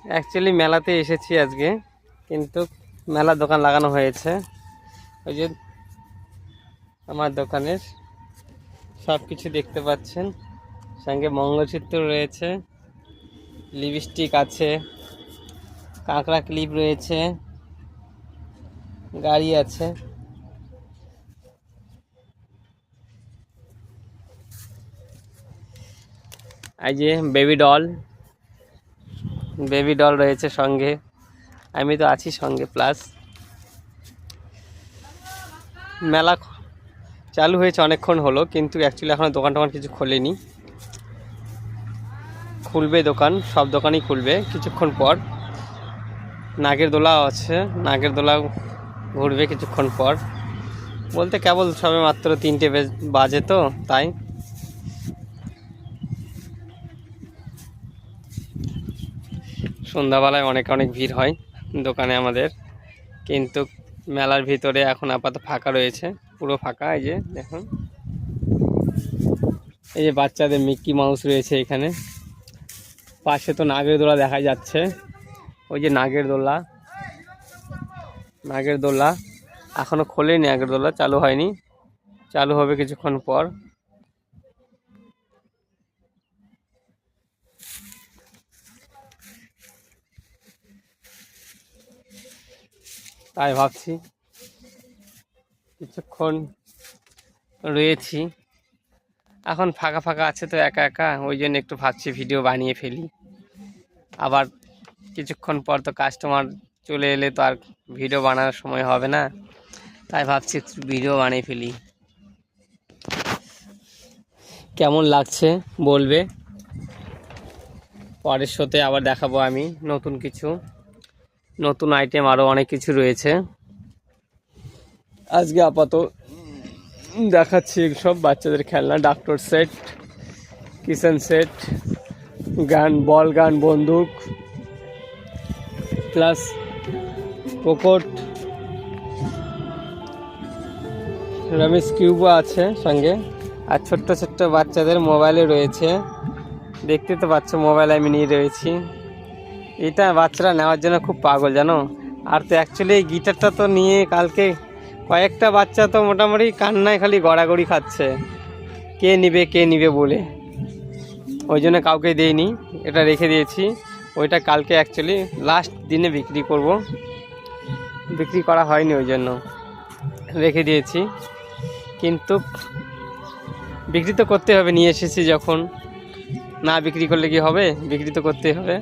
Actually মেলাতে এসেছি আজকে, কিন্তু মেলার দোকান লাগানো হয়েছে। ওই যে আমার দোকানের সব কিছু দেখতে পাচ্ছেন, সঙ্গে মঙ্গলসূত্র রয়েছে, লিপস্টিক আছে, কাঁকড়া ক্লিপ রয়েছে, গাড়ি আছে। এই যে বেবি ডল রয়েছে সঙ্গে, আমি তো আছি সঙ্গে। প্লাস মেলা চালু হয়েছে অনেকক্ষণ হলো, কিন্তু অ্যাকচুয়ালি এখনও দোকান টোকান কিছু খোলেনি। খুলবে দোকান, সব দোকানই খুলবে কিছুক্ষণ পর। নাগের দোলাও আছে, নাগের দোলা ঘুরবে কিছুক্ষণ পর। বলতে কেবল সবে মাত্র 3টে বাজে, তো তাই। সন্ধ্যাবেলায় অনেক ভিড় হয় দোকানে আমাদের, কিন্তু মেলার ভিতরে এখন আপাতত ফাঁকা রয়েছে, পুরো ফাঁকা। এই যে দেখুন, এই যে বাচ্চাদের মিকি মাউস রয়েছে এখানে। পাশে তো নাগের দোলা দেখা যাচ্ছে, ওই যে নাগের দোলা এখনো খোলেনি, নাগের দোলা চালু হয়নি, চালু হবে কিছুক্ষণ পর। তাই ভাবছি কিছুক্ষণ রয়েছি, এখন ফাঁকা ফাঁকা আছে তো একা একা, ওই জন্য একটু ভাবছি ভিডিও বানিয়ে ফেলি। আবার কিছুক্ষণ পর তো কাস্টমার চলে এলে তো আর ভিডিও বানানোর সময় হবে না, তাই ভাবছি একটু ভিডিও বানিয়ে ফেলি। কেমন লাগছে বলবে। পরের শোতে আবার দেখাবো আমি নতুন কিছু, নতুন আইটেম, আরও অনেক কিছু রয়েছে। আজকে আপাতত দেখাচ্ছি সব বাচ্চাদের খেলনা, ডাক্তার সেট, কিচেন সেট, বল গান, বন্দুক, প্লাস পকেট, রমেশ কিউবও আছে সঙ্গে। আর ছোট্ট ছোট্ট বাচ্চাদের মোবাইলে রয়েছে, দেখতে তো পাচ্ছ মোবাইল আমি নিয়ে রয়েছি। এটা বাচ্চারা নেওয়ার জন্য খুব পাগল জানো। আর তো অ্যাকচুয়ালি এই গিটারটা তো নিয়ে কালকে কয়েকটা বাচ্চা তো মোটামুটি কান্নায় খালি গড়াগড়ি খাচ্ছে, কে নিবে বলে। ওই জন্য কাউকে দেইনি, এটা রেখে দিয়েছি। ওইটা কালকে অ্যাকচুয়ালি লাস্ট দিনে বিক্রি করব, বিক্রি করা হয়নি ওই জন্য রেখে দিয়েছি। কিন্তু বিক্রি তো করতে হবে, নিয়ে এসেছি যখন, না বিক্রি করলে কি হবে, বিক্রি তো করতেই হবে।